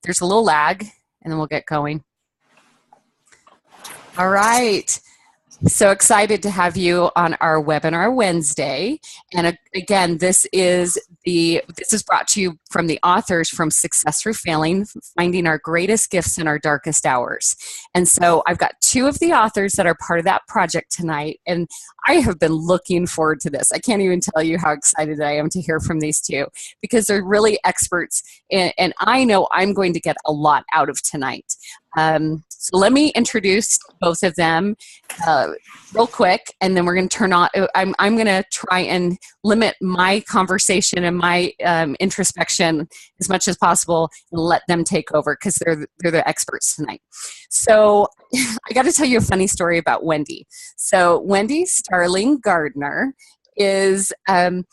There's a little lag, and then we'll get going. All right. So excited to have you on our webinar Wednesday. And again, this is brought to you from the authors from Success Through Failing, Finding Our Greatest Gifts in Our Darkest Hours. And so I've got two of the authors that are part of that project tonight, and I have been looking forward to this. I can't even tell you how excited I am to hear from these two, because they're really experts, and I know I'm going to get a lot out of tonight. So let me introduce both of them real quick, and then we're going to turn on. I'm going to try and limit my conversation and my introspection as much as possible, and let them take over, because they're the experts tonight. So I got to tell you a funny story about Wendy. So Wendy Starling Gardner is. I'm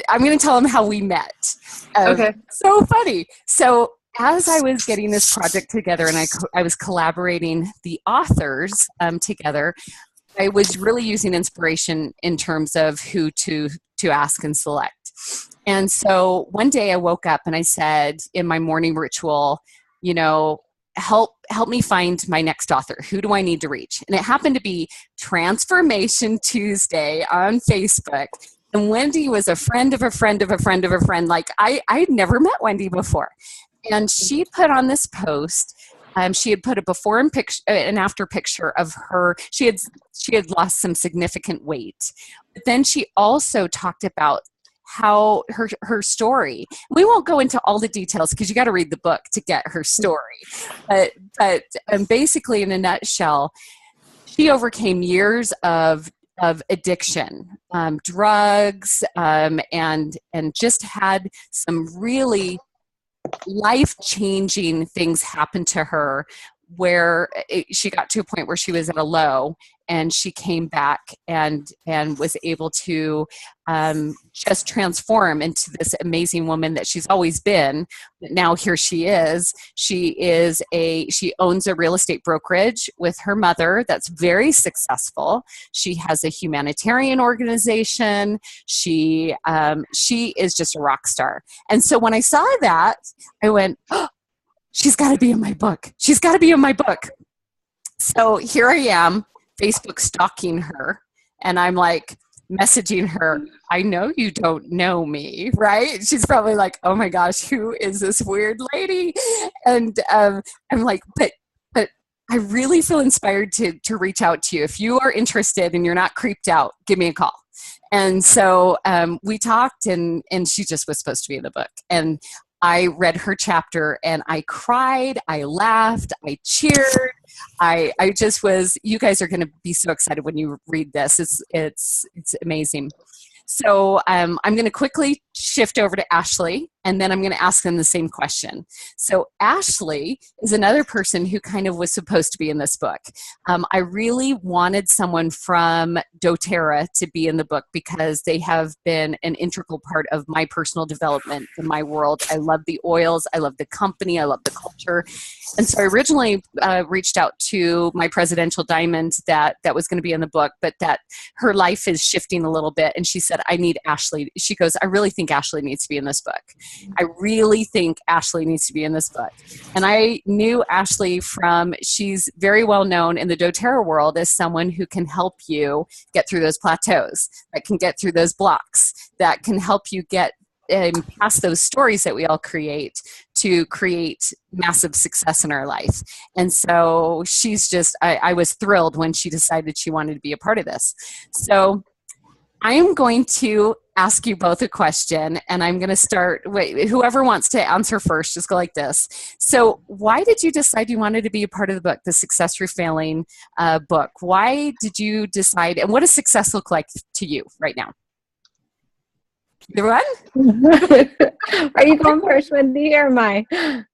going to tell them how we met. Okay. So funny. So as I was getting this project together, and I was collaborating the authors together, I was really using inspiration in terms of who to ask and select. And so one day I woke up and I said in my morning ritual, help me find my next author. Who do I need to reach? And it happened to be Transformation Tuesday on Facebook. And Wendy was a friend of a friend of a friend of a friend. Like I'd never met Wendy before. And she put on this post, she had put a before and after picture of her. She had lost some significant weight. But then she also talked about how her story. We won't go into all the details, because you got to read the book to get her story. But basically, in a nutshell, she overcame years of addiction, drugs, and just had some really life-changing things happen to her, where she got to a point where she was at a low, and she came back and was able to just transform into this amazing woman that she's always been. But now here she is. She owns a real estate brokerage with her mother that's very successful. She has a humanitarian organization. She is just a rock star. And so when I saw that, I went, oh, she's got to be in my book. She's got to be in my book. So here I am, Facebook stalking her, and I'm like messaging her, I know you don't know me, right? She's probably like, oh my gosh, who is this weird lady? And I'm like, but I really feel inspired to reach out to you. If you are interested and you're not creeped out, give me a call. And so we talked, and she just was supposed to be in the book. And I read her chapter, and I cried, I laughed, I cheered. I just was, you guys are going to be so excited when you read this. It's amazing. So I'm going to quickly shift over to Ashley, and then I'm going to ask them the same question. So Ashley is another person who kind of was supposed to be in this book. I really wanted someone from doTERRA to be in the book, because they have been an integral part of my personal development in my world. I love the oils. I love the company. I love the culture. And so I originally reached out to my presidential diamond that was going to be in the book, but that her life is shifting a little bit. And she said, I need Ashley. She goes, I really think Ashley needs to be in this book. I really think Ashley needs to be in this book. And I knew Ashley she's very well known in the doTERRA world as someone who can help you get through those plateaus, that can get through those blocks, that can help you get past those stories that we all create to create massive success in our life. And so she's just, I was thrilled when she decided she wanted to be a part of this. So I am going to ask you both a question, and I'm going to start, whoever wants to answer first, just go like this. So why did you decide you wanted to be a part of the book, the Success Through Failing book? Why did you decide, and what does success look like to you right now? Either one? Are you going first, Wendy, or am I?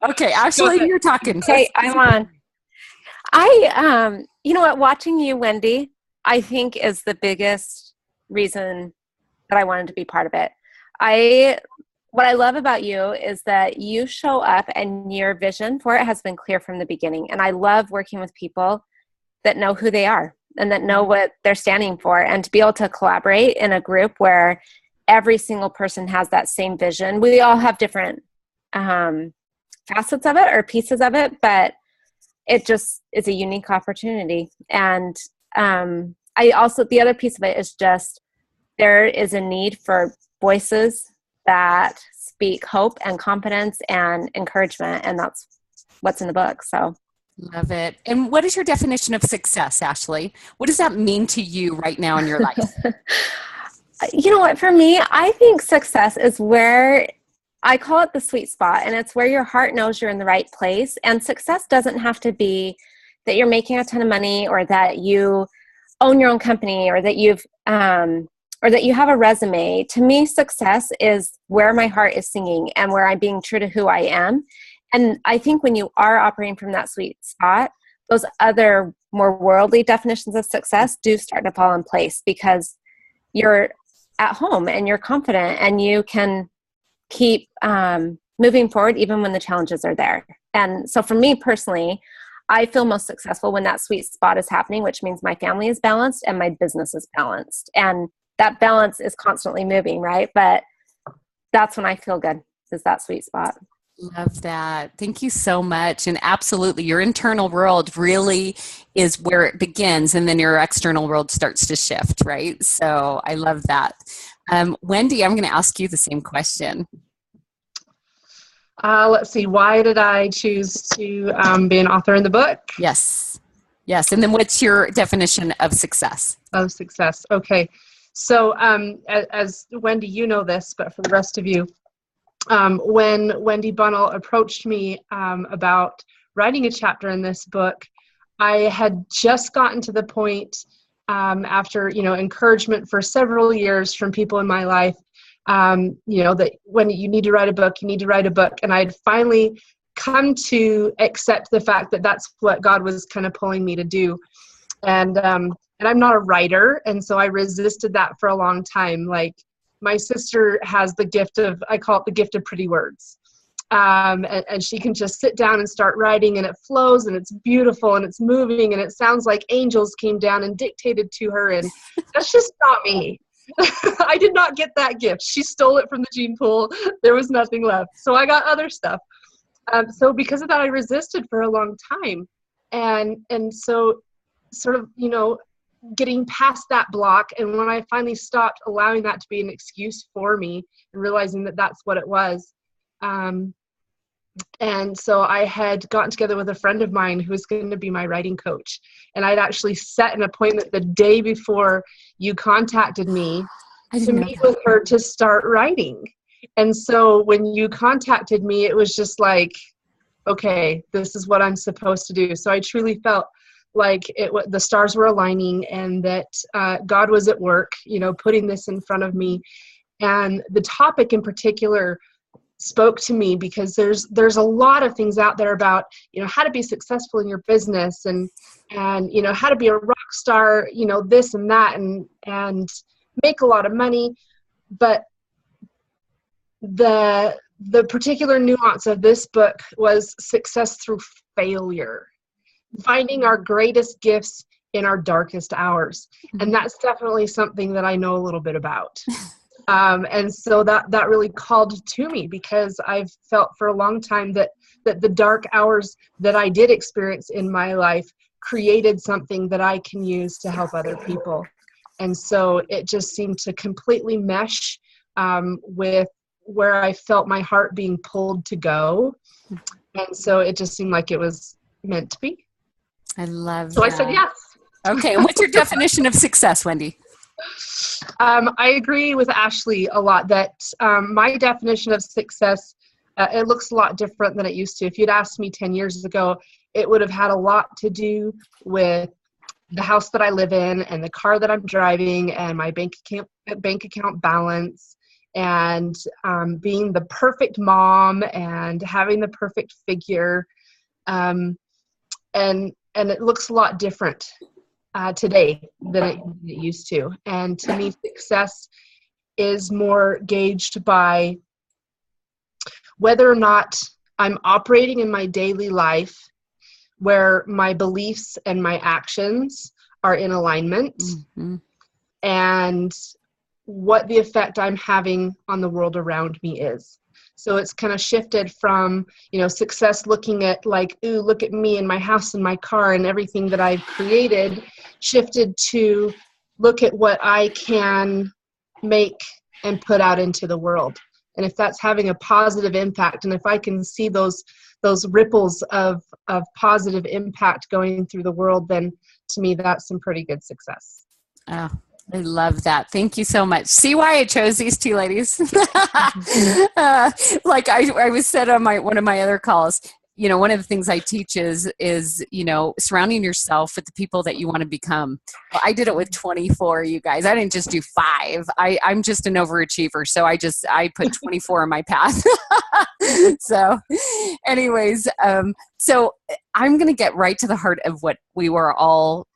Okay, Ashley, you're talking. Okay, I'm on. You know what, watching you, Wendy, I think is the biggest reason that I wanted to be part of it. What I love about you is that you show up, and your vision for it has been clear from the beginning. And I love working with people that know who they are and that know what they're standing for, and to be able to collaborate in a group where every single person has that same vision. We all have different facets of it or pieces of it, but it just is a unique opportunity. And I also, the other piece of it is just there is a need for voices that speak hope and confidence and encouragement. And that's what's in the book. So love it. And what is your definition of success, Ashley? What does that mean to you right now in your life? You know what, for me, I think success is where I call it the sweet spot, and it's where your heart knows you're in the right place. And success doesn't have to be that you're making a ton of money or that you own your own company or that you have a resume. To me, success is where my heart is singing and where I'm being true to who I am. And I think when you are operating from that sweet spot, those other more worldly definitions of success do start to fall in place because you're at home and you're confident and you can keep moving forward even when the challenges are there. And so for me personally, I feel most successful when that sweet spot is happening, which means my family is balanced and my business is balanced. And that balance is constantly moving, right? But that's when I feel good, is that sweet spot. Love that. Thank you so much. And absolutely, your internal world really is where it begins, and then your external world starts to shift, right? So I love that. Wendy, I'm going to ask you the same question. Let's see. Why did I choose to be an author in the book? Yes. Yes. And then what's your definition of success? Of success. Okay. So as Wendy, you know this, but for the rest of you, when Wendy Bunnell approached me about writing a chapter in this book, I had just gotten to the point after, encouragement for several years from people in my life, that when you need to write a book, you need to write a book. And I'd finally come to accept the fact that that's what God was kind of pulling me to do. And I'm not a writer. And so I resisted that for a long time. Like, my sister has the gift of, I call it the gift of pretty words. And she can just sit down and start writing, and it flows, and it's beautiful, and it's moving, and it sounds like angels came down and dictated to her. And that's just not me. I did not get that gift. She stole it from the gene pool. There was nothing left. So I got other stuff. So because of that, I resisted for a long time. And so sort of, getting past that block. And when I finally stopped allowing that to be an excuse for me and realizing that that's what it was. And so I had gotten together with a friend of mine who was going to be my writing coach. And I'd actually set an appointment the day before you contacted me to meet with her to start writing. And so when you contacted me, it was just like, okay, this is what I'm supposed to do. So I truly felt like the stars were aligning, and that God was at work, putting this in front of me. And the topic in particular spoke to me because there's a lot of things out there about, how to be successful in your business and how to be a rock star, this and that, and make a lot of money. But the particular nuance of this book was success through failure. Finding our greatest gifts in our darkest hours. And that's definitely something that I know a little bit about. And so that really called to me, because I've felt for a long time that the dark hours that I did experience in my life created something that I can use to help other people. And so it just seemed to completely mesh with where I felt my heart being pulled to go. And so it just seemed like it was meant to be. I love So that. I said yes. Okay. And what's your definition of success, Wendy? I agree with Ashley a lot that my definition of success, it looks a lot different than it used to. If you'd asked me 10 years ago, it would have had a lot to do with the house that I live in and the car that I'm driving and my bank account balance and being the perfect mom and having the perfect figure. And it looks a lot different today than it used to. And to me, success is more gauged by whether or not I'm operating in my daily life where my beliefs and my actions are in alignment, and what the effect I'm having on the world around me is. So it's kind of shifted from, success looking at like, ooh, look at me and my house and my car and everything that I've created, shifted to look at what I can make and put out into the world. And if that's having a positive impact, and if I can see those ripples of positive impact going through the world, then to me, that's some pretty good success. Oh, I love that. Thank you so much. See why I chose these two ladies? Like I was said on one of my other calls, one of the things I teach is surrounding yourself with the people that you want to become. Well, I did it with 24, you guys. I didn't just do 5. I'm just an overachiever. So I put 24 on my path. So anyways, so I'm going to get right to the heart of what we were all,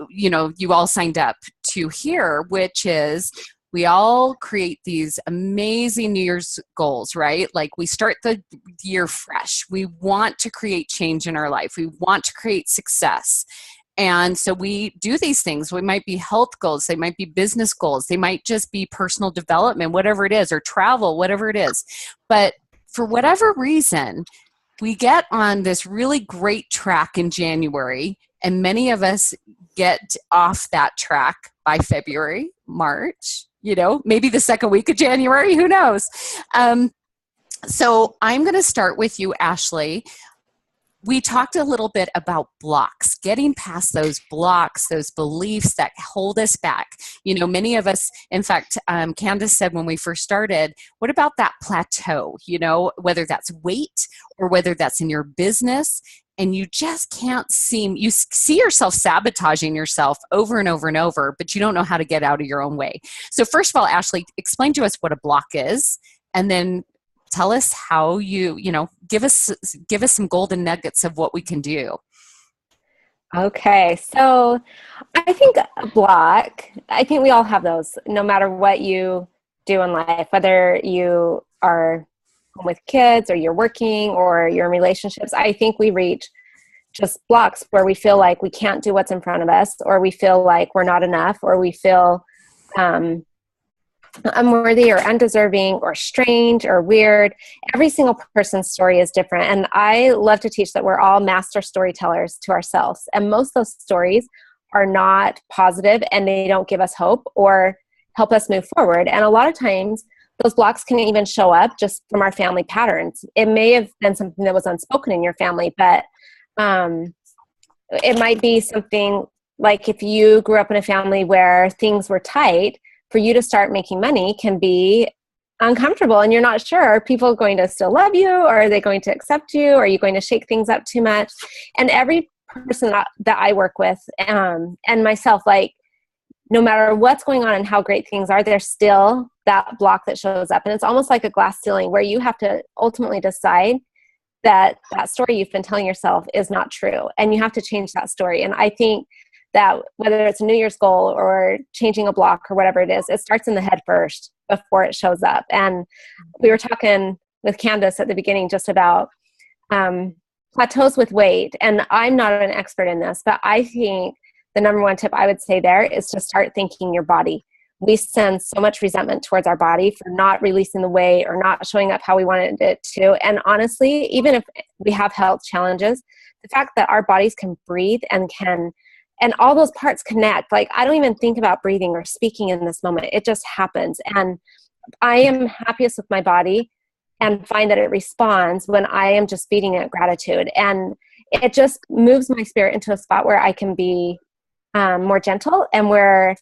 you all signed up to hear, which is we all create these amazing New Year's goals, right? Like we start the year fresh. We want to create change in our life. We want to create success. And so we do these things. We might be health goals. They might be business goals. They might just be personal development, whatever it is, or travel, whatever it is. But for whatever reason, we get on this really great track in January, and many of us get off that track by February, March, maybe the second week of January, who knows? So I'm going to start with you, Ashley. We talked a little bit about blocks, getting past those blocks, those beliefs that hold us back. Many of us, in fact, Candace said when we first started, what about that plateau? Whether that's weight or whether that's in your business, and you just can't you see yourself sabotaging yourself over and over and over, but you don't know how to get out of your own way. So first of all, Ashley, explain to us what a block is, and then tell us how give us some golden nuggets of what we can do. Okay, so I think a block, I think we all have those, no matter what you do in life, whether you are home with kids or you're working or you're in relationships. I think we reach just blocks where we feel like we can't do what's in front of us, or we feel like we're not enough, or we feel unworthy or undeserving or strange or weird. Every single person's story is different. And I love to teach that we're all master storytellers to ourselves. And most of those stories are not positive, and they don't give us hope or help us move forward. And a lot of times those blocks can even show up just from our family patterns. It may have been something that was unspoken in your family, but it might be something like if you grew up in a family where things were tight, for you to start making money can be uncomfortable, and you're not sure, are people going to still love you, or are they going to accept you, or are you going to shake things up too much? And every person that I work with, and myself, like, no matter what's going on and how great things are, there's still that block that shows up. And it's almost like a glass ceiling where you have to ultimately decide that story you've been telling yourself is not true, and you have to change that story. And I think that whether it's a New Year's goal or changing a block or whatever it is, it starts in the head first before it shows up. And we were talking with Candace at the beginning just about plateaus with weight. And I'm not an expert in this, but I think the number one tip I would say there is to start thanking your body. We send so much resentment towards our body for not releasing the weight or not showing up how we wanted it to. And honestly, even if we have health challenges, the fact that our bodies can breathe and all those parts connect. Like, I don't even think about breathing or speaking in this moment. It just happens. And I am happiest with my body and find that it responds when I am just feeding it gratitude. And it just moves my spirit into a spot where I can be more gentle, and where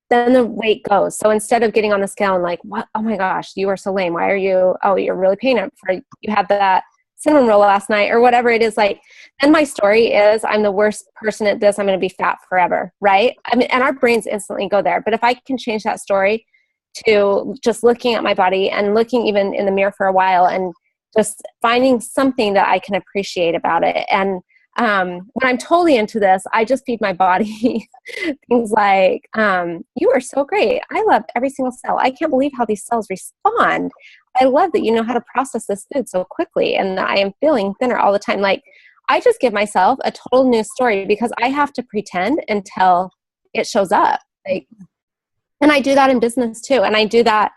then the weight goes. So instead of getting on the scale and like, what? Oh my gosh, you are so lame. Why are you? Oh, you're really paying it for, you had that cinnamon roll last night or whatever it is. Like, then my story is, I'm the worst person at this. I'm going to be fat forever. Right. I mean, and our brains instantly go there. But if I can change that story to just looking at my body and looking even in the mirror for a while and just finding something that I can appreciate about it. And when I'm totally into this, I just feed my body things like, you are so great. I love every single cell. I can't believe how these cells respond. I love that you know how to process this food so quickly, and I am feeling thinner all the time. Like, I just give myself a total new story because I have to pretend until it shows up. Like, and I do that in business too. And I do that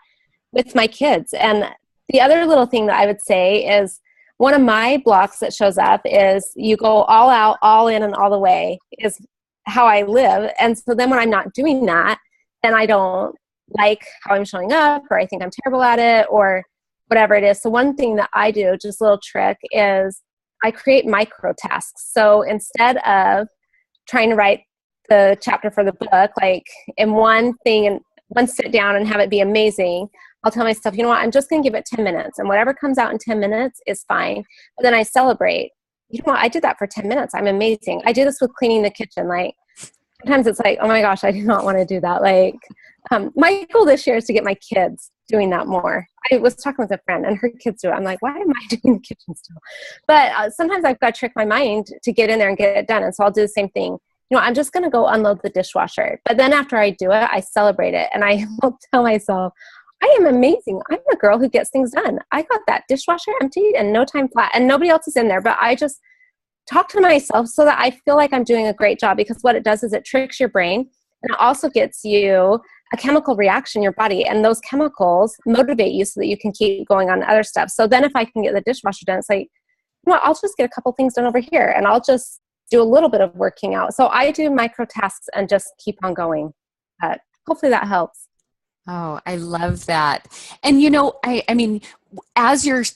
with my kids. And The other little thing that I would say is one of my blocks that shows up is you go all out, all in, and all the way is how I live. And so then when I'm not doing that, then I don't like how I'm showing up, or I think I'm terrible at it, or whatever it is. So one thing that I do, just a little trick, is I create micro tasks. So instead of trying to write the chapter for the book, like in one thing and one sit down and have it be amazing, I'll tell myself, you know what, I'm just going to give it 10 minutes, and whatever comes out in 10 minutes is fine. But then I celebrate, you know what, I did that for 10 minutes. I'm amazing. I do this with cleaning the kitchen. Like sometimes it's like, oh my gosh, I do not want to do that. Like my goal this year is to get my kids doing that more. I was talking with a friend and her kids do it. I'm like, why am I doing the kitchen still? But sometimes I've got to trick my mind to get in there and get it done. And so I'll do the same thing. You know, I'm just going to go unload the dishwasher. But then after I do it, I celebrate it. And I will tell myself, I am amazing. I'm a girl who gets things done. I got that dishwasher emptied in no time flat, and nobody else is in there. But I just talk to myself so that I feel like I'm doing a great job, because what it does is it tricks your brain, and it also gets you a chemical reaction in your body, and those chemicals motivate you so that you can keep going on other stuff. So then if I can get the dishwasher done, it's like, you know what, I'll just get a couple things done over here, and I'll just do a little bit of working out. So I do micro tasks and just keep on going. Hopefully that helps. Oh, I love that. And you know, I mean, as you're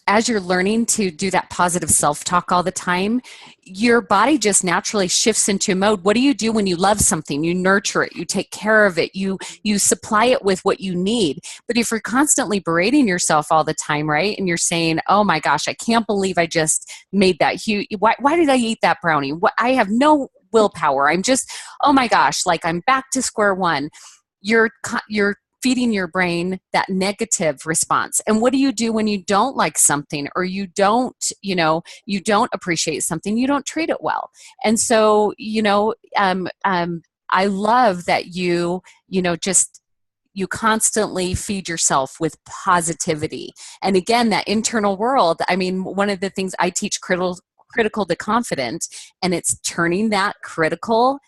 learning to do that positive self-talk all the time, your body just naturally shifts into mode. What do you do when you love something? You nurture it, you take care of it, you supply it with what you need. But if you're constantly berating yourself all the time, right? And you're saying, oh my gosh, I can't believe I just made that huge, why did I eat that brownie? I have no willpower. I'm just, oh my gosh, like I'm back to square one. You're feeding your brain that negative response. And what do you do when you don't like something, or you don't appreciate something? You don't treat it well. And so, I love that you constantly feed yourself with positivity. And again, that internal world, I mean, one of the things I teach critical to confident, and it's turning that critical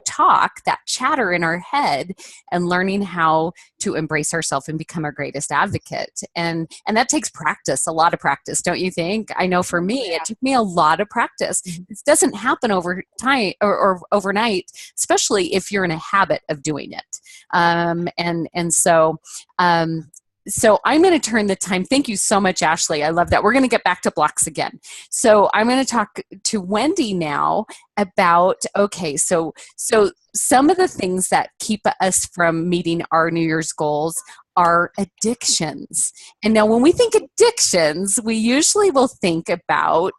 talk, that chatter in our head, and learning how to embrace ourselves and become our greatest advocate. And that takes practice, a lot of practice, don't you think? I know for me, it took me a lot of practice. This doesn't happen over time or overnight, especially if you're in a habit of doing it. So I'm going to turn the time. Thank you so much, Ashley. I love that. We're going to get back to blocks again. So I'm going to talk to Wendy now about, okay, so some of the things that keep us from meeting our New Year's goals are addictions. And now when we think addictions, we usually will think about,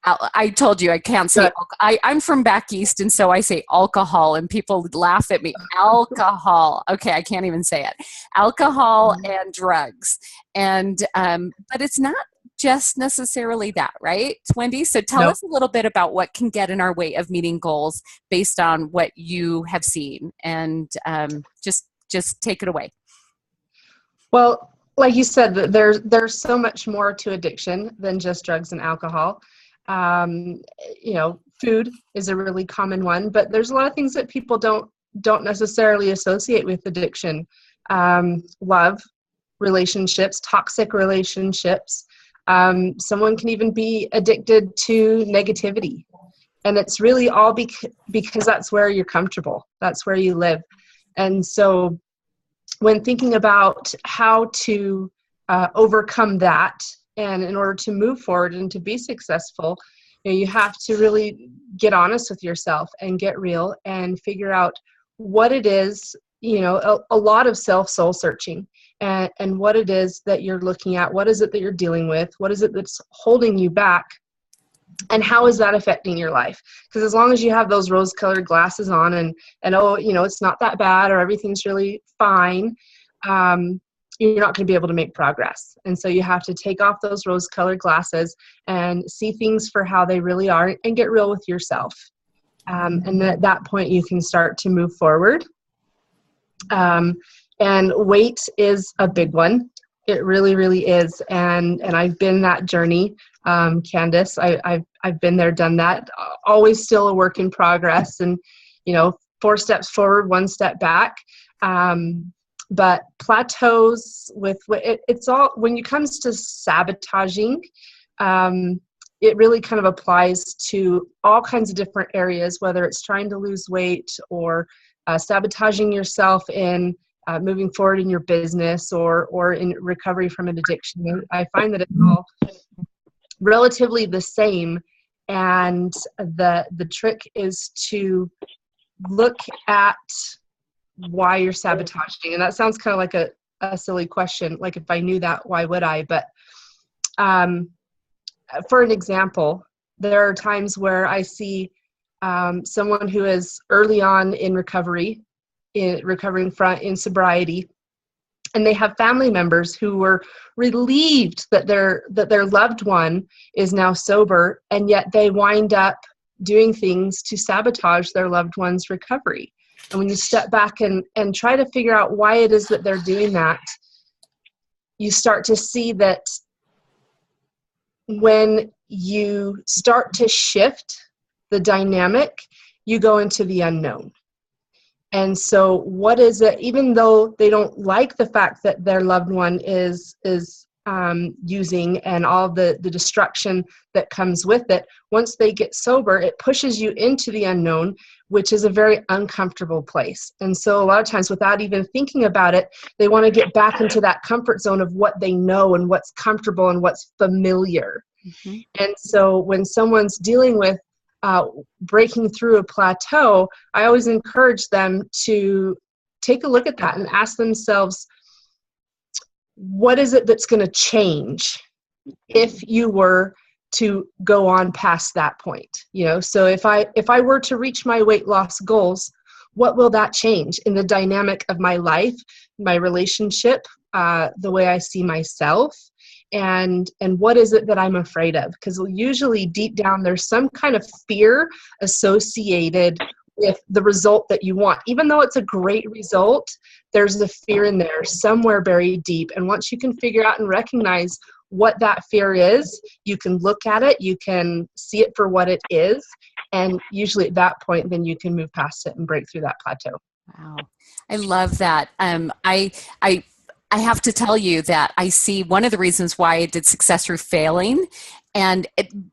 I told you I can't say, I'm from back east, and so I say alcohol, and people laugh at me. Alcohol. Okay, I can't even say it. Alcohol and drugs. And but it's not just necessarily that, right, Wendy? So tell us a little bit about what can get in our way of meeting goals based on what you have seen, and just take it away. Well, like you said, there's so much more to addiction than just drugs and alcohol. Food is a really common one, but there's a lot of things that people don't necessarily associate with addiction. Love, relationships, toxic relationships. Someone can even be addicted to negativity. And it's really all because that's where you're comfortable. That's where you live. And so when thinking about how to overcome that, and in order to move forward and to be successful, you have to really get honest with yourself and get real and figure out what it is, a lot of soul searching and what it is that you're looking at. What is it that you're dealing with? What is it that's holding you back? And how is that affecting your life? Because as long as you have those rose-colored glasses on and it's not that bad, or everything's really fine, you're not going to be able to make progress. And so you have to take off those rose-colored glasses and see things for how they really are and get real with yourself. And at that point, you can start to move forward. And weight is a big one. It really, really is. And I've been that journey. Candace, I've been there, done that. Always still a work in progress, and 4 steps forward, 1 step back. But plateaus it's all, when it comes to sabotaging, it really kind of applies to all kinds of different areas, whether it's trying to lose weight or sabotaging yourself in moving forward in your business or in recovery from an addiction. I find that it's all relatively the same. And the trick is to look at why you're sabotaging. And that sounds kind of like a silly question. Like, if I knew that, why would I? But for an example, there are times where I see someone who is early on in recovery, in sobriety, and they have family members who were relieved that their loved one is now sober, and yet they wind up doing things to sabotage their loved one's recovery. And when you step back and try to figure out why it is that they're doing that, you start to see that when you start to shift the dynamic, you go into the unknown. And so what is it, even though they don't like the fact that their loved one is using and all the destruction that comes with it, once they get sober, it pushes you into the unknown, which is a very uncomfortable place. And so a lot of times, without even thinking about it, they want to get back into that comfort zone of what they know and what's comfortable and what's familiar. Mm-hmm. And so when someone's dealing with breaking through a plateau, I always encourage them to take a look at that and ask themselves, what is it that's going to change if you were to go on past that point? So if I were to reach my weight loss goals, what will that change in the dynamic of my life, my relationship, the way I see myself? And what is it that I'm afraid of? Because usually deep down, there's some kind of fear associated with the result that you want. Even though it's a great result, there's a fear in there somewhere buried deep. And once you can figure out and recognize what that fear is, you can look at it, you can see it for what it is. And usually at that point, then you can move past it and break through that plateau. Wow. I love that. I have to tell you that I see one of the reasons why I did success through failing. And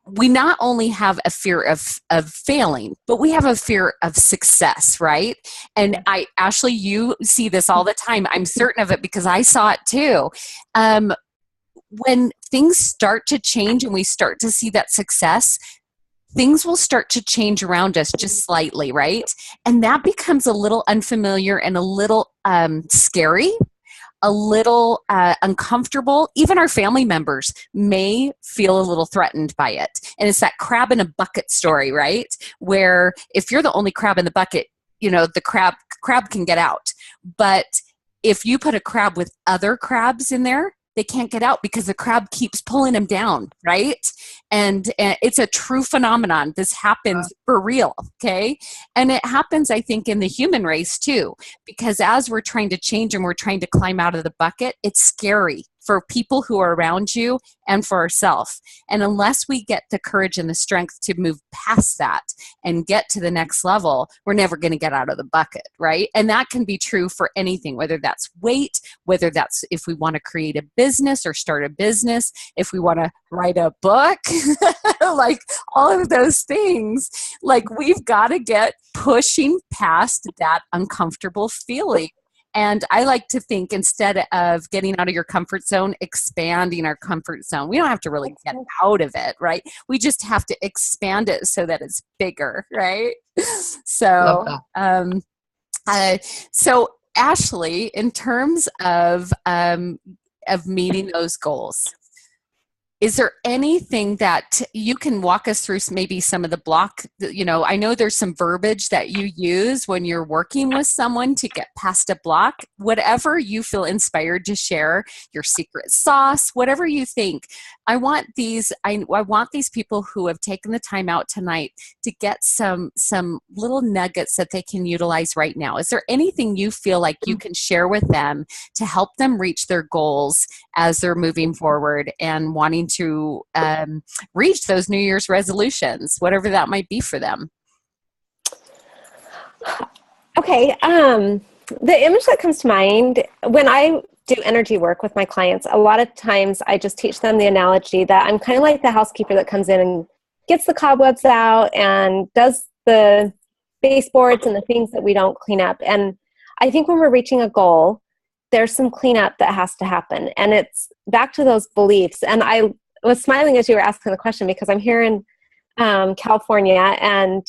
we not only have a fear of failing, but we have a fear of success, right? And Ashley, you see this all the time. I'm certain of it because I saw it too. When things start to change and we start to see that success, things will start to change around us just slightly, right? And that becomes a little unfamiliar and a little scary, a little uncomfortable. Even our family members may feel a little threatened by it. And it's that crab in a bucket story, right? Where if you're the only crab in the bucket, the crab can get out. But if you put a crab with other crabs in there, they can't get out because the crab keeps pulling them down, right? And it's a true phenomenon. This happens for real, okay? And it happens, I think, in the human race too, because as we're trying to change and we're trying to climb out of the bucket, it's scary for people who are around you and for ourselves. And unless we get the courage and the strength to move past that and get to the next level, we're never going to get out of the bucket, right? And that can be true for anything, whether that's weight, whether that's if we want to create a business or start a business, if we want to write a book, like all of those things. Like we've got to get pushing past that uncomfortable feeling. And I like to think instead of getting out of your comfort zone, expanding our comfort zone. We don't have to really get out of it, right? We just have to expand it so that it's bigger, right? So, so Ashley, in terms of meeting those goals, is there anything that you can walk us through, maybe some of the block, I know there's some verbiage that you use when you're working with someone to get past a block, whatever you feel inspired to share, your secret sauce, whatever you think. I want these people who have taken the time out tonight to get some little nuggets that they can utilize right now. Is there anything you feel like you can share with them to help them reach their goals as they're moving forward and wanting to reach those New Year's resolutions, whatever that might be for them? Okay. The image that comes to mind when I do energy work with my clients, a lot of times I just teach them the analogy that I'm kind of like the housekeeper that comes in and gets the cobwebs out and does the baseboards and the things that we don't clean up. And I think when we're reaching a goal, there's some cleanup that has to happen. And it's back to those beliefs. And I was smiling as you were asking the question because I'm here in California, and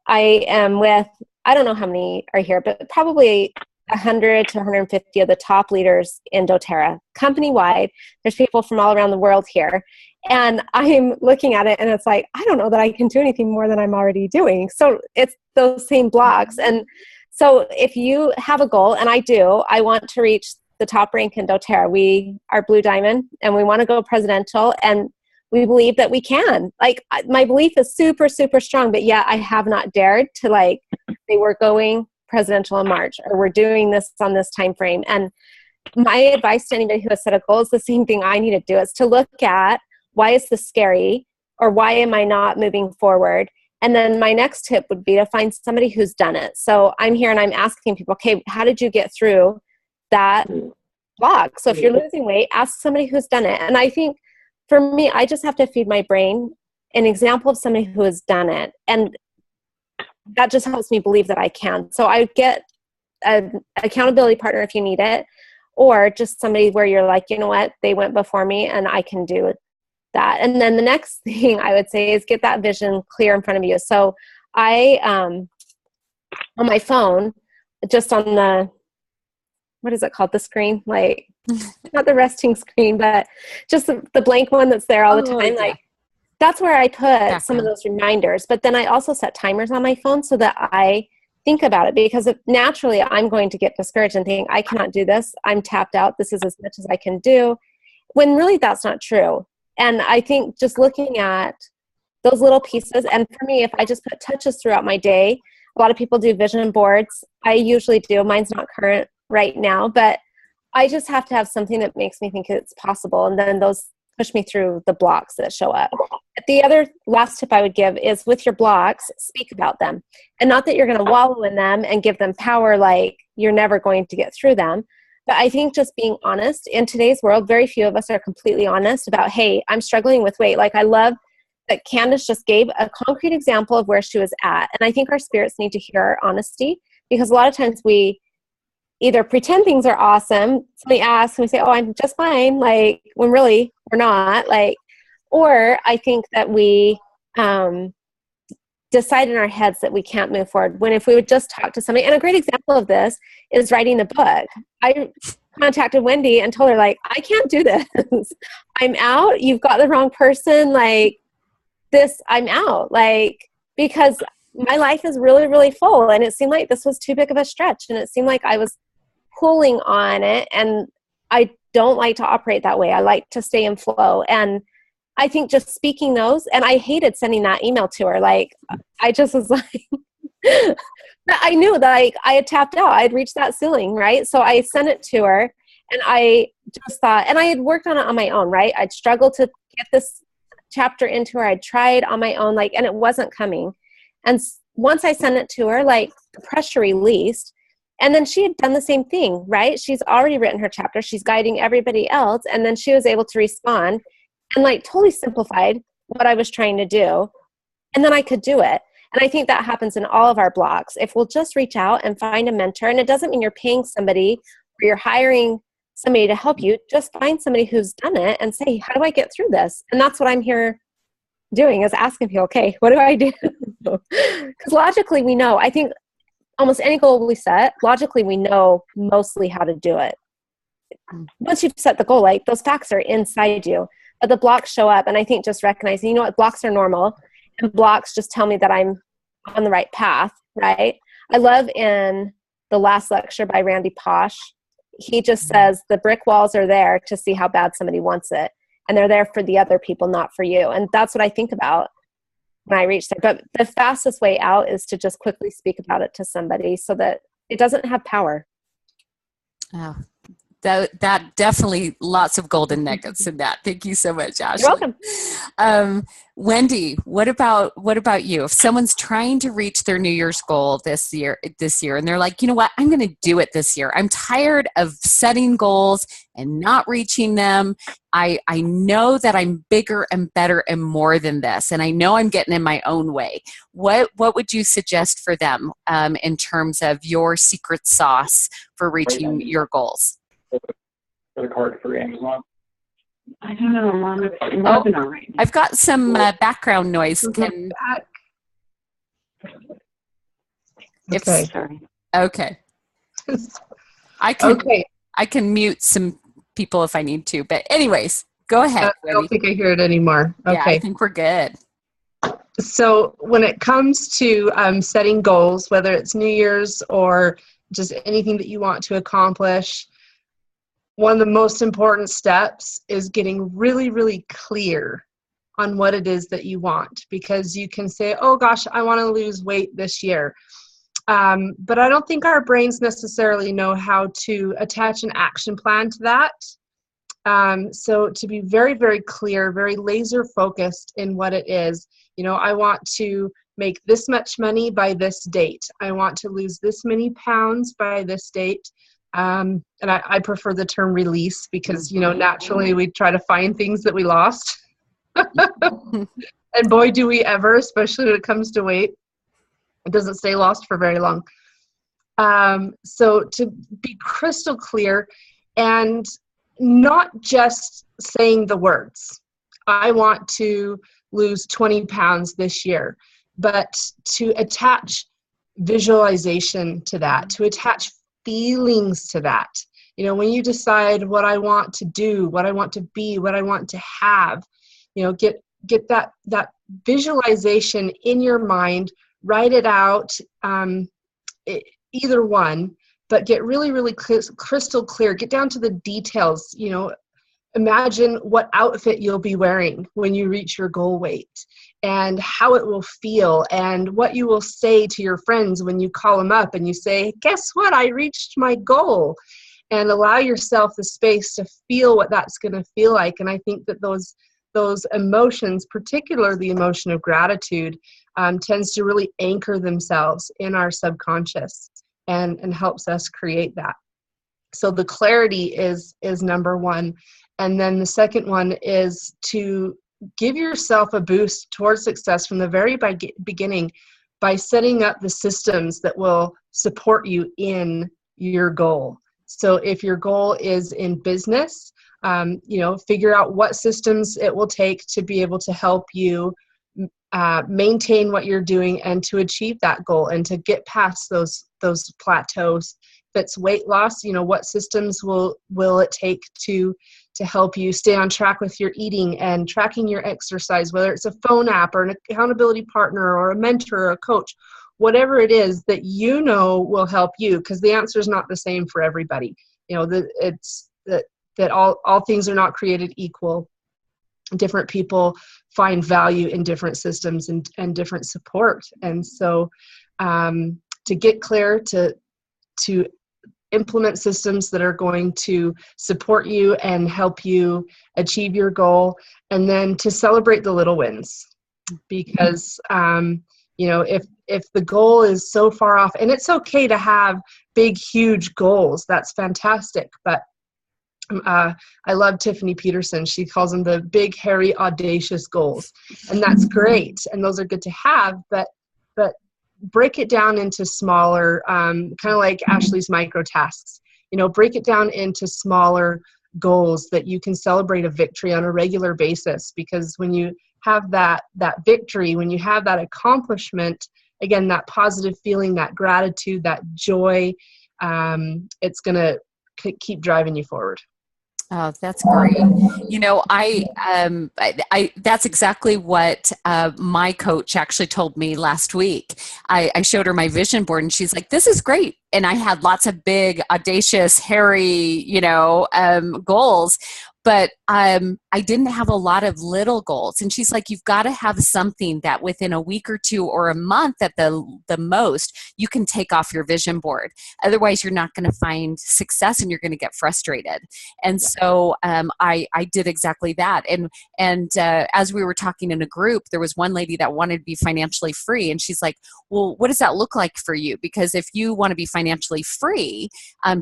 I am with, I don't know how many are here, but probably 100 to 150 of the top leaders in doTERRA, company-wide. There's people from all around the world here. And I'm looking at it and it's like, I don't know that I can do anything more than I'm already doing. So it's those same blocks. And so if you have a goal, and I do, I want to reach the top rank in doTERRA. We are Blue Diamond and we want to go presidential, and we believe that we can. Like, my belief is super, super strong, but yet I have not dared to like say we're going presidential in March or we're doing this on this time frame. And my advice to anybody who has set a goal is the same thing I need to do, is to look at why is this scary, or why am I not moving forward? And then my next tip would be to find somebody who's done it. So I'm here and I'm asking people, okay, how did you get through that block? So if you're losing weight, ask somebody who's done it. And I think for me, I just have to feed my brain an example of somebody who has done it. And that just helps me believe that I can. So I get an accountability partner if you need it, or just somebody where you're like, you know what, they went before me and I can do that. And then the next thing I would say is get that vision clear in front of you. So I, on my phone, just on the, what is it called? The screen, like not the resting screen, but just the blank one that's there all the time. Yeah. Like, that's where I put Background. some of those reminders. But then I also set timers on my phone so that I think about it, because naturally I'm going to get discouraged and think, I cannot do this. I'm tapped out. This is as much as I can do. When really that's not true. And I think just looking at those little pieces, and for me, if I just put touches throughout my day, a lot of people do vision boards. I usually do. Mine's not current right now, but I just have to have something that makes me think it's possible. And then those push me through the blocks that show up. The other last tip I would give is, with your blocks, speak about them. And not that you're going to wallow in them and give them power like you're never going to get through them. But I think just being honest in today's world, very few of us are completely honest about, hey, I'm struggling with weight. Like, I love that Candace just gave a concrete example of where she was at. And I think our spirits need to hear our honesty, because a lot of times we either pretend things are awesome. Somebody asks and we say, oh, I'm just fine. Like, when really we're not. Like, or I think that we decide in our heads that we can't move forward, when if we would just talk to somebody. And a great example of this is writing the book. I contacted Wendy and told her, like, I can't do this. I'm out. You've got the wrong person. Like, this, I'm out. Like, because my life is really, really full. And it seemed like this was too big of a stretch. And it seemed like I was pulling on it. And I don't like to operate that way. I like to stay in flow. And I think just speaking those, and I hated sending that email to her. Like, I just was like, I knew that I had tapped out. I had reached that ceiling, right? So I sent it to her, and I just thought, and I had worked on it on my own, right? I'd struggled to get this chapter into her. I'd tried on my own, like, and it wasn't coming. And once I sent it to her, like, the pressure released. And then she had done the same thing, right? She's already written her chapter. She's guiding everybody else. And then she was able to respond and, like, totally simplified what I was trying to do. And then I could do it. And I think that happens in all of our blocks. If we'll just reach out and find a mentor, and it doesn't mean you're paying somebody or you're hiring somebody to help you, just find somebody who's done it and say, how do I get through this? And that's what I'm here doing, is asking people, okay, what do I do? Because logically we know. I think almost any goal we set, logically we know mostly how to do it. Once you've set the goal, like, those facts are inside you, but the blocks show up. And I think just recognizing, you know what, blocks are normal, and blocks just tell me that I'm on the right path, right? I love in the last lecture by Randy Posh, he just says the brick walls are there to see how bad somebody wants it. And they're there for the other people, not for you. And that's what I think about when I reach there. But the fastest way out is to just quickly speak about it to somebody so that it doesn't have power. Oh, That definitely lots of golden nuggets in that. Thank you so much, Ashley. You're welcome. Wendy, what about you? If someone's trying to reach their New Year's goal this year, and they're like, you know what, I'm going to do it this year. I'm tired of setting goals and not reaching them. I know that I'm bigger and better and more than this, and I know I'm getting in my own way. What would you suggest for them in terms of your secret sauce for reaching your goals? Credit card for Amazon. I don't know. I'm on a webinar right now. I've got some background noise. Okay. Sorry. Okay. I can mute some people if I need to, but anyways, go ahead. I don't think I hear it anymore. Okay. Yeah, I think we're good. So when it comes to setting goals, whether it's New Year's or just anything that you want to accomplish, one of the most important steps is getting really, really clear on what it is that you want, because you can say, oh gosh, I want to lose weight this year. But I don't think our brains necessarily know how to attach an action plan to that. So to be very, very clear, very laser focused in what it is, I want to make this much money by this date. I want to lose this many pounds by this date. And I prefer the term release because, naturally we try to find things that we lost. And boy, do we ever, especially when it comes to weight. It doesn't stay lost for very long. So to be crystal clear and not just saying the words, I want to lose 20 pounds this year, but to attach visualization to that, to attach feelings to that. When you decide what I want to do, what I want to be, what I want to have, get that visualization in your mind, write it out, either one, but get really, really crystal clear, get down to the details. Imagine what outfit you'll be wearing when you reach your goal weight and how it will feel and what you will say to your friends when you call them up and you say, guess what? I reached my goal. And allow yourself the space to feel what that's going to feel like. And I think that those emotions, particularly the emotion of gratitude, tends to really anchor themselves in our subconscious and helps us create that. So the clarity is number one. And then the second one is to give yourself a boost towards success from the very beginning by setting up the systems that will support you in your goal. So if your goal is in business, figure out what systems it will take to be able to help you maintain what you're doing and to achieve that goal and to get past those plateaus. If it's weight loss, what systems will it take to help you stay on track with your eating and tracking your exercise, whether it's a phone app or an accountability partner or a mentor or a coach, whatever it is that will help you, because the answer is not the same for everybody. It's that all things are not created equal. Different people find value in different systems and different support. And so to get clear, to implement systems that are going to support you and help you achieve your goal, and then to celebrate the little wins. Because if the goal is so far off, and it's okay to have big, huge goals, that's fantastic. But I love Tiffany Peterson. She calls them the big, hairy, audacious goals. And that's great. And those are good to have, but break it down into smaller, kind of like Ashley's micro tasks. Break it down into smaller goals that you can celebrate a victory on a regular basis. Because when you have that victory, when you have that accomplishment, again, that positive feeling, that gratitude, that joy, it's going to keep driving you forward. Oh, that's great. I that's exactly what my coach actually told me last week. I showed her my vision board and she's like, this is great. And I had lots of big, audacious, hairy, goals. But I didn't have a lot of little goals. And she's like, you've got to have something that within a week or two or a month at the most, you can take off your vision board. Otherwise, you're not going to find success and you're going to get frustrated. And so I did exactly that. And as we were talking in a group, there was one lady that wanted to be financially free. And she's like, well, what does that look like for you? Because if you want to be financially free,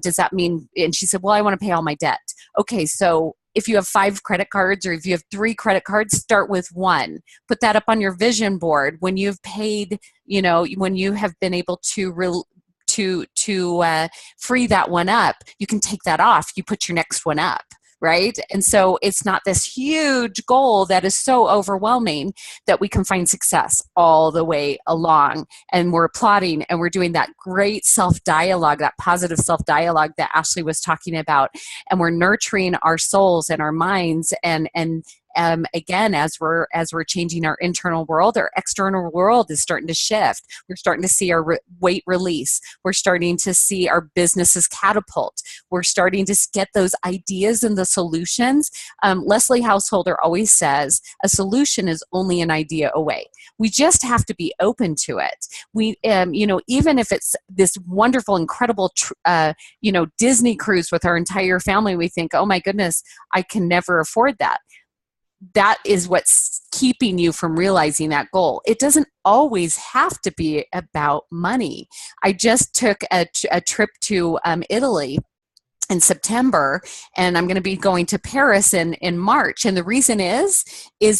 does that mean, and she said, well, I want to pay all my debt. Okay, so if you have 5 credit cards or if you have 3 credit cards, start with 1. Put that up on your vision board. When you've paid, when you have been able to free that one up, you can take that off. You put your next one up. Right? And so it's not this huge goal that is so overwhelming that we can find success all the way along. And we're applauding and we're doing that great self-dialogue, that positive self-dialogue that Ashley was talking about. And we're nurturing our souls and our minds and again, as we're changing our internal world, our external world is starting to shift. We're starting to see our weight release. We're starting to see our businesses catapult. We're starting to get those ideas and the solutions. Leslie Householder always says, a solution is only an idea away. We just have to be open to it. We, even if it's this wonderful, incredible, Disney cruise with our entire family, we think, oh my goodness, I can never afford that. That is what's keeping you from realizing that goal. It doesn't always have to be about money. I just took a trip to Italy in September, and I'm going to be going to Paris in March. And the reason is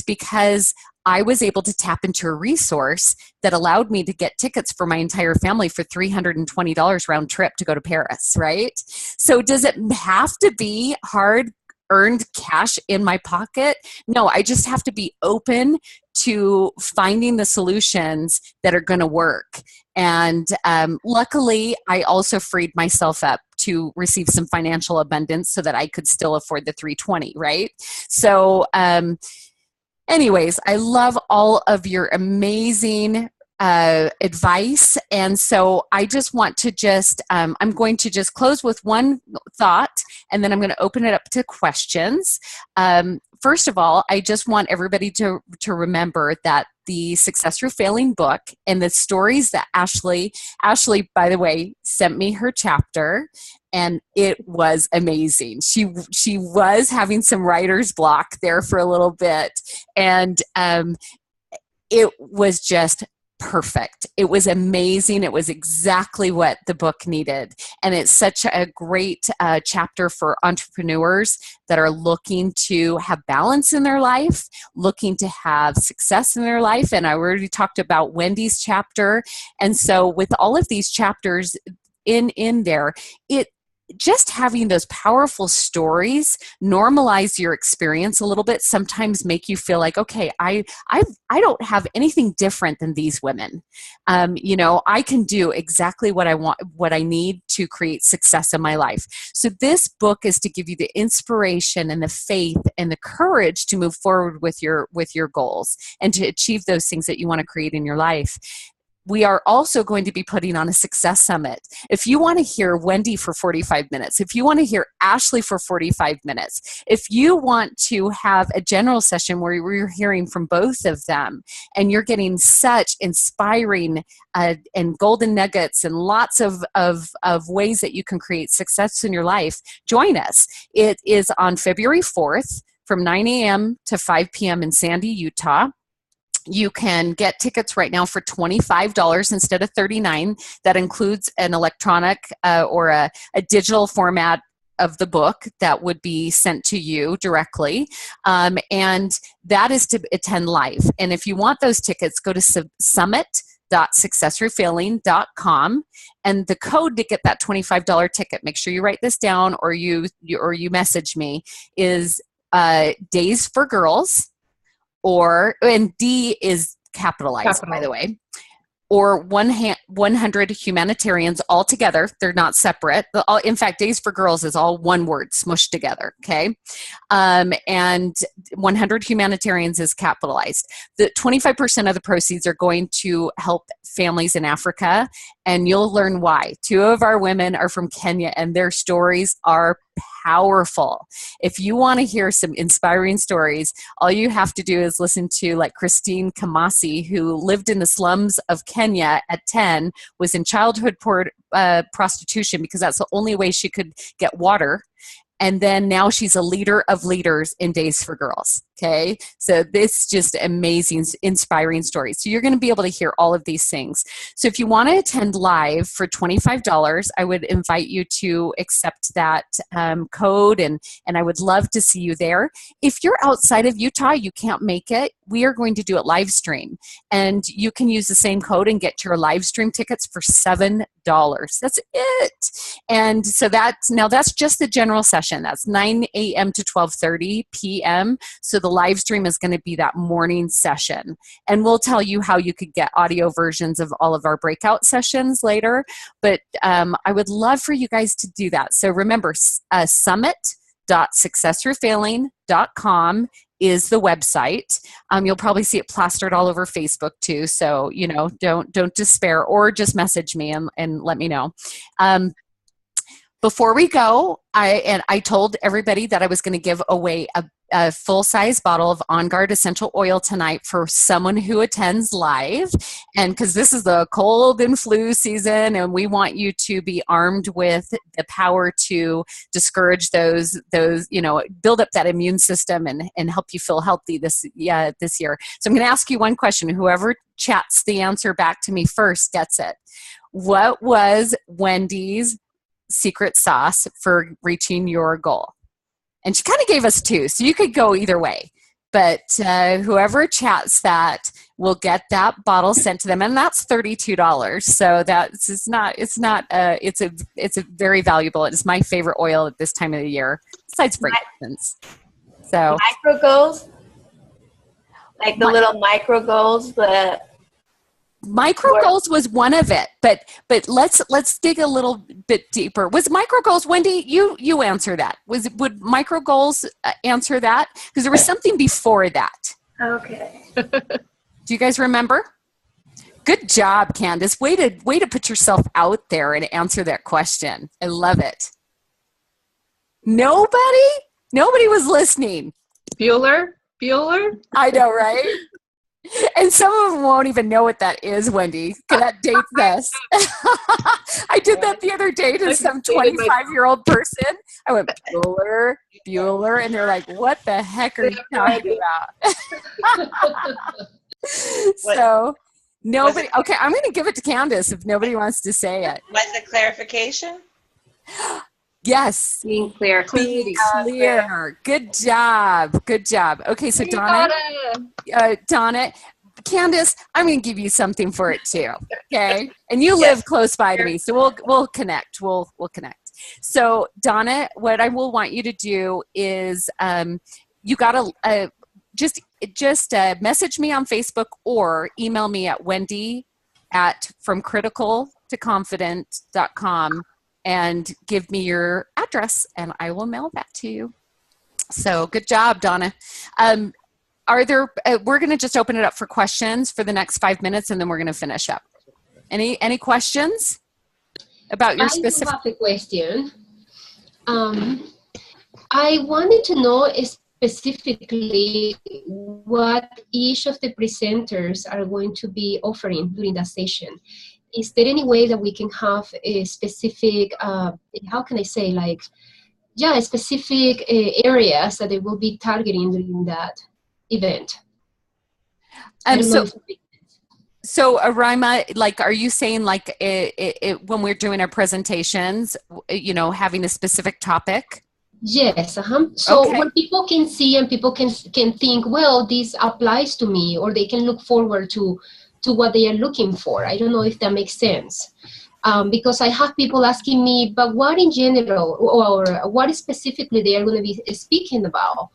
because I was able to tap into a resource that allowed me to get tickets for my entire family for $320 round trip to go to Paris, right? So does it have to be hard earned cash in my pocket? No, I just have to be open to finding the solutions that are going to work. And luckily, I also freed myself up to receive some financial abundance so that I could still afford the 320, right? So anyways, I love all of your amazing advice. And so I just want to I'm going to just close with one thought, and then I'm going to open it up to questions. First of all, I just want everybody to remember that the Success Through Failing book and the stories that Ashley, by the way, sent me her chapter, and it was amazing. She was having some writer's block there for a little bit, and it was just perfect. It was amazing. It was exactly what the book needed. And it's such a great chapter for entrepreneurs that are looking to have balance in their life, looking to have success in their life. And I already talked about Wendy's chapter. And so with all of these chapters in there, just having those powerful stories normalize your experience a little bit, sometimes make you feel like, okay, I don't have anything different than these women. I can do exactly what I want, what I need to create success in my life. So this book is to give you the inspiration and the faith and the courage to move forward with your goals and to achieve those things that you want to create in your life. We are also going to be putting on a success summit. If you want to hear Wendy for 45 minutes, if you want to hear Ashley for 45 minutes, if you want to have a general session where you're hearing from both of them and you're getting such inspiring and golden nuggets and lots of ways that you can create success in your life, join us. It is on February 4th from 9 a.m. to 5 p.m. in Sandy, Utah. You can get tickets right now for $25 instead of $39. That includes an electronic or a digital format of the book that would be sent to you directly. And that is to attend live. And if you want those tickets, go to summit.successthroughfailing.com, and the code to get that $25 ticket, make sure you write this down or you message me, is Days for Girls, and D is capitalized, by the way, or 100 humanitarians all together. They're not separate. In fact, Days for Girls is all one word smushed together, okay? And 100 humanitarians is capitalized. The 25% of the proceeds are going to help families in Africa, and you'll learn why. 2 of our women are from Kenya, and their stories are powerful. If you want to hear some inspiring stories, all you have to do is listen to like Christine Kamasi, who lived in the slums of Kenya at 10, was in childhood prostitution because that's the only way she could get water. And then now she's a leader of leaders in Days for Girls. Okay. So this just amazing, inspiring stories. So you're going to be able to hear all of these things. So if you want to attend live for $25, I would invite you to accept that code, and I would love to see you there. If you're outside of Utah, you can't make it, we are going to do it live stream. And you can use the same code and get your live stream tickets for $7. That's it. And so that's just the general session. That's 9 a.m. to 12:30 p.m. So the live stream is going to be that morning session. And we'll tell you how you could get audio versions of all of our breakout sessions later. But I would love for you guys to do that. So remember, summit.successforfailing.com is the website. You'll probably see it plastered all over Facebook too. So, don't despair, or just message me and let me know. Before we go, I told everybody that I was going to give away a full-size bottle of On Guard essential oil tonight for someone who attends live. And because this is the cold and flu season, and we want you to be armed with the power to discourage those build up that immune system and help you feel healthy this year. So I'm going to ask you one question. Whoever chats the answer back to me first gets it. What was Wendy's secret sauce for reaching your goal? And she kind of gave us two, so you could go either way. But whoever chats that will get that bottle sent to them, and that's $32. So it's a very valuable. It's my favorite oil at this time of the year, besides frankincense. So micro goals, like the little micro goals, but. Micro goals was one of it, but let's dig a little bit deeper. Was micro goals, Wendy? You answer that. Would micro goals answer that? Because there was something before that. Okay. Do you guys remember? Good job, Candace. Way to put yourself out there and answer that question. I love it. Nobody was listening. Bueller. I know, right? And some of them won't even know what that is, Wendy. That dates us. I did that the other day to some 25-year-old person. I went, Bueller, and they're like, what the heck are you talking about? So nobody, okay, I'm going to give it to Candace if nobody wants to say it. Was it clarification? Yes. Being clear. Being clear. Good job. Okay, so Donna, Candace, I'm going to give you something for it too. Okay, and you live close by to me, so we'll connect. We'll connect. So Donna, what I will want you to do is you got to just message me on Facebook or email me at wendy@fromcriticaltoconfident.com. and give me your address, and I will mail that to you. So good job, Donna. We're going to just open it up for questions for the next 5 minutes, and then we're going to finish up. Any questions about your specific? I have a question. I wanted to know specifically what each of the presenters are going to be offering during that session. Is there any way that we can have a specific, specific areas that they will be targeting during that event? So Arima, like, are you saying like when we're doing our presentations, having a specific topic? Yes. So okay. What people can see and people can think, well, this applies to me, or they can look forward to what they are looking for. I don't know if that makes sense. Because I have people asking me, but what in general, or what specifically they are going to be speaking about?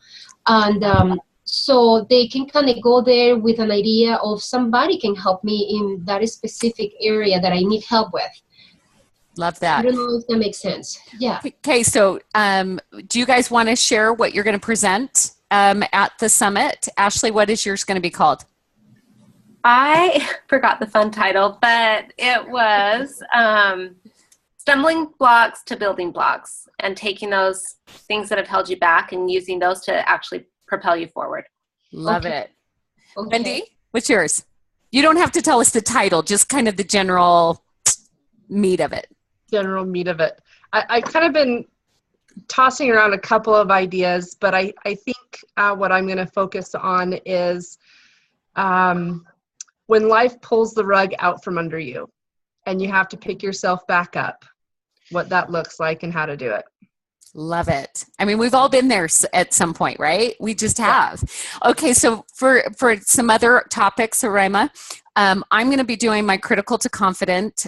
And so they can kind of go there with an idea of somebody can help me in that specific area that I need help with. Love that. I don't know if that makes sense. Yeah. Okay, so do you guys want to share what you're going to present at the summit? Ashley, what is yours going to be called? I forgot the fun title, but it was start stumbling blocks to building blocks, and taking those things that have held you back and using those to actually propel you forward. Love it. Okay. Wendy, what's yours? You don't have to tell us the title, just kind of the general meat of it. General meat of it. I kind of been tossing around a couple of ideas, but I think what I'm going to focus on is when life pulls the rug out from under you and you have to pick yourself back up, what that looks like and how to do it. Love it. I mean, we've all been there at some point, right? We just have. Okay, so for some other topics, Araima, I'm going to be doing my Critical to Confident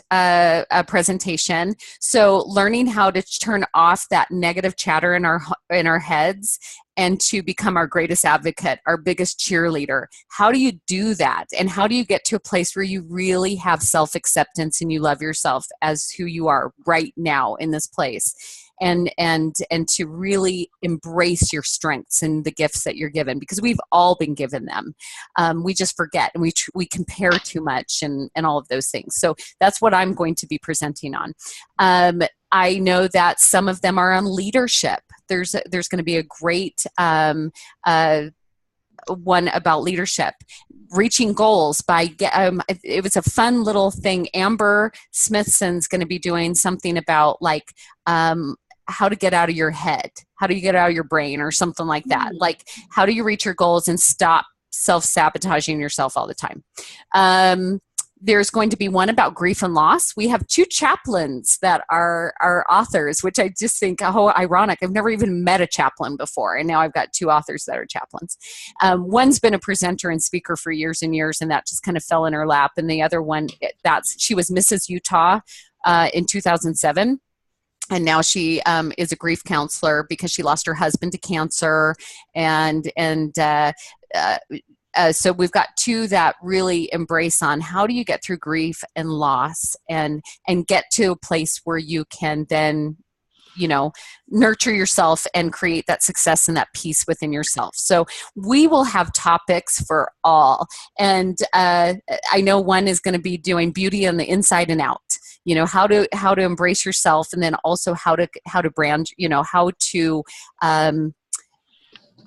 presentation. So learning how to turn off that negative chatter in our heads and to become our greatest advocate, our biggest cheerleader. How do you do that? And how do you get to a place where you really have self-acceptance and you love yourself as who you are right now in this place? And to really embrace your strengths and the gifts that you're given, because we've all been given them. We just forget, and we compare too much and all of those things. So that's what I'm going to be presenting on. I know that some of them are on leadership. There's going to be a great one about leadership, reaching goals by it was a fun little thing. Amber Smithson's going to be doing something about like how to get out of your head, how do you get out of your brain, or something like that. Like, how do you reach your goals and stop self-sabotaging yourself all the time? There's going to be one about grief and loss. We have 2 chaplains that are authors, which I just think, oh, ironic. I've never even met a chaplain before, and now I've got 2 authors that are chaplains. One's been a presenter and speaker for years and years, and that just kind of fell in her lap. And the other one, she was Mrs. Utah in 2007. And now she is a grief counselor because she lost her husband to cancer. So we've got 2 that really embrace on how do you get through grief and loss and get to a place where you can then, nurture yourself and create that success and that peace within yourself. So we will have topics for all. And I know one is going to be doing beauty on the inside and out. How to embrace yourself, and then also how to brand, how to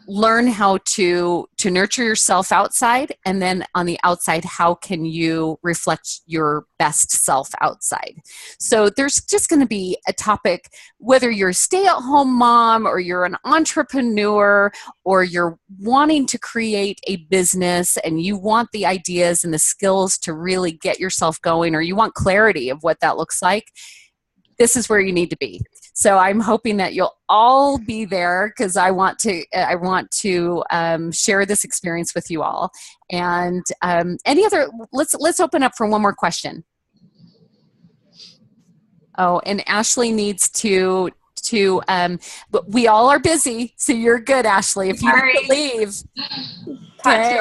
learn how to nurture yourself outside, and then on the outside, how can you reflect your best self outside? So there's just going to be a topic, whether you're a stay-at-home mom or you're an entrepreneur or you're wanting to create a business and you want the ideas and the skills to really get yourself going, or you want clarity of what that looks like. This is where you need to be. So I'm hoping that you'll all be there, because I want to share this experience with you all. And any other? Let's open up for one more question. Oh, and Ashley needs to. But we all are busy, so you're good, Ashley. If you need to leave. Okay.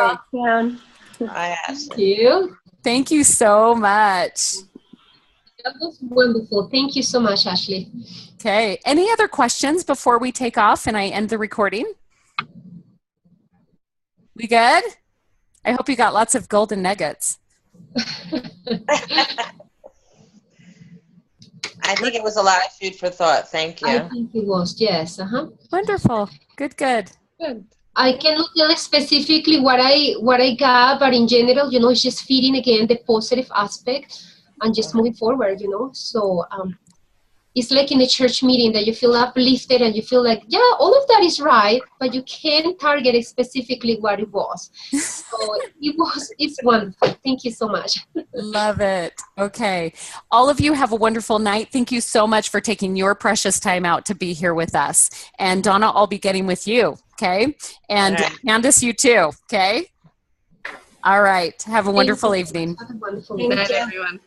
Hi, Ashley. Thank you. Thank you so much. That was wonderful. Thank you so much, Ashley. Okay. Any other questions before we take off and I end the recording? We good? I hope you got lots of golden nuggets. I think it was a lot of food for thought. Thank you. I think it was, yes. Wonderful. Good. Good. I cannot tell specifically what I got, but in general, it's just feeding again the positive aspect and just moving forward, So it's like in a church meeting that you feel uplifted and you feel like, yeah, all of that is right, but you can't target it specifically what it was. So it's wonderful. Thank you so much. Love it. Okay. All of you have a wonderful night. Thank you so much for taking your precious time out to be here with us. And Donna, I'll be getting with you. Okay. And Candace, you too. Okay. All right. Have a wonderful evening. Have a wonderful Good evening. night, everyone.